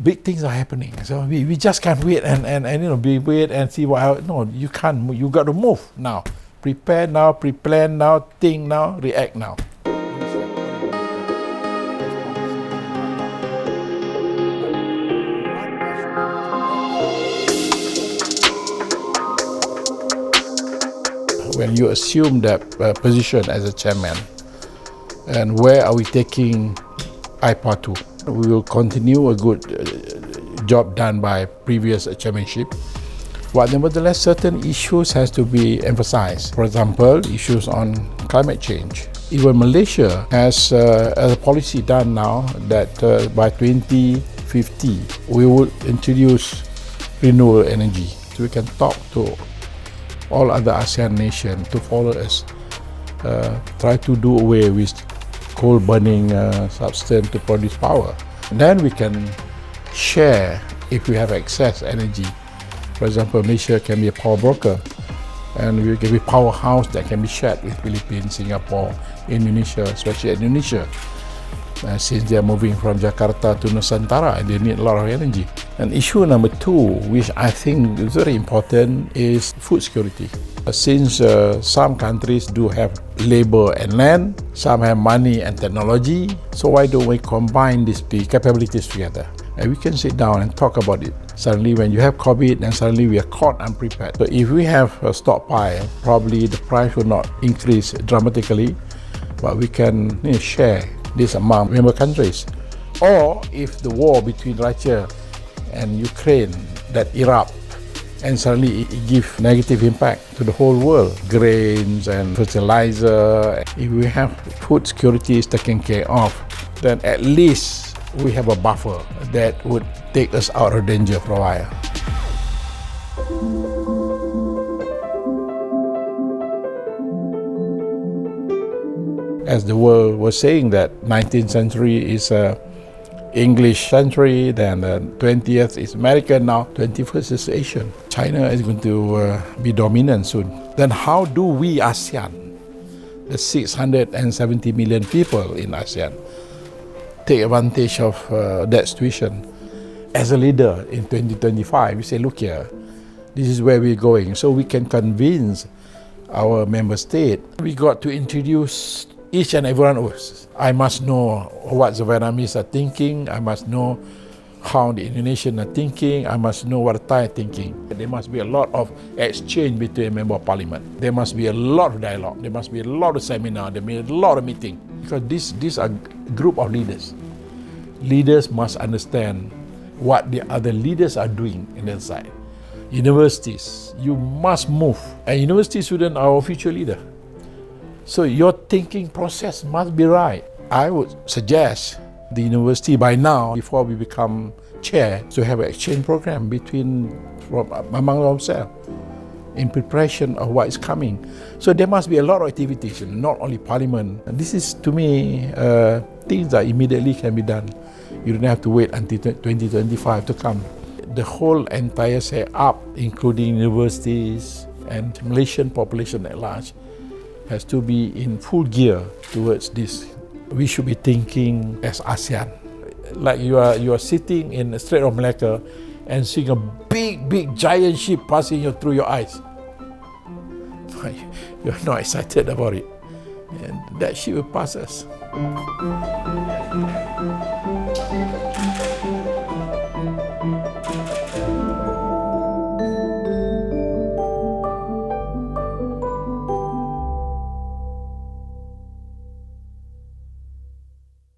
big things are happening. So we just can't wait and wait and see what. No, you can't. You got to move now. Prepare now, pre-plan now, think now, react now. When you assume that position as a chairman, and where are we taking Aipa to? We will continue a good job done by previous chairmanship, but nevertheless certain issues has to be emphasized. For example, issues on climate change. Even Malaysia has a policy done now that by 2050 we will introduce renewable energy. So we can talk to all other ASEAN nations to follow us, try to do away with coal burning substance to produce power. And then we can share if we have excess energy. For example, Malaysia can be a power broker, and we can be a powerhouse that can be shared with Philippines, Singapore, Indonesia, especially Indonesia. Since they are moving from Jakarta to Nusantara, and they need a lot of energy. And issue number 2, which I think is very important, is food security. Since some countries do have labor and land, some have money and technology, so why don't we combine these capabilities together? And we can sit down and talk about it. Suddenly when you have COVID and suddenly we are caught unprepared. So if we have a stockpile, probably the price will not increase dramatically, but we can share this among member countries. Or if the war between Russia and Ukraine that erupt and suddenly it gives negative impact to the whole world, grains and fertilizer, if we have food security is taken care of, then at least we have a buffer that would take us out of danger for a while. As the world was saying that 19th century is a English century, then the 20th is American, now 21st is Asian. China is going to be dominant soon. Then how do we ASEAN, the 670 million people in ASEAN, take advantage of that situation? As a leader in 2025, we say, look here, this is where we're going. So we can convince our member state. We got to introduce each and every one of us. I must know what the Vietnamese are thinking. I must know how the Indonesians are thinking. I must know what the Thai are thinking. There must be a lot of exchange between member of parliament. There must be a lot of dialogue. There must be a lot of seminar. There must be a lot of meeting. Because these are a group of leaders. Leaders must understand what the other leaders are doing in their side. Universities, you must move. And university students are our future leader. So your thinking process must be right. I would suggest the university by now, before we become chair, to have an exchange program among themselves in preparation of what is coming. So there must be a lot of activities, not only parliament. And this is, to me, things that immediately can be done. You don't have to wait until 2025 to come. The whole entire setup, including universities and Malaysian population at large, has to be in full gear towards this. We should be thinking as ASEAN. Like you are sitting in the Strait of Malacca and seeing a big giant ship passing through your eyes. You're not excited about it. And that ship will pass us.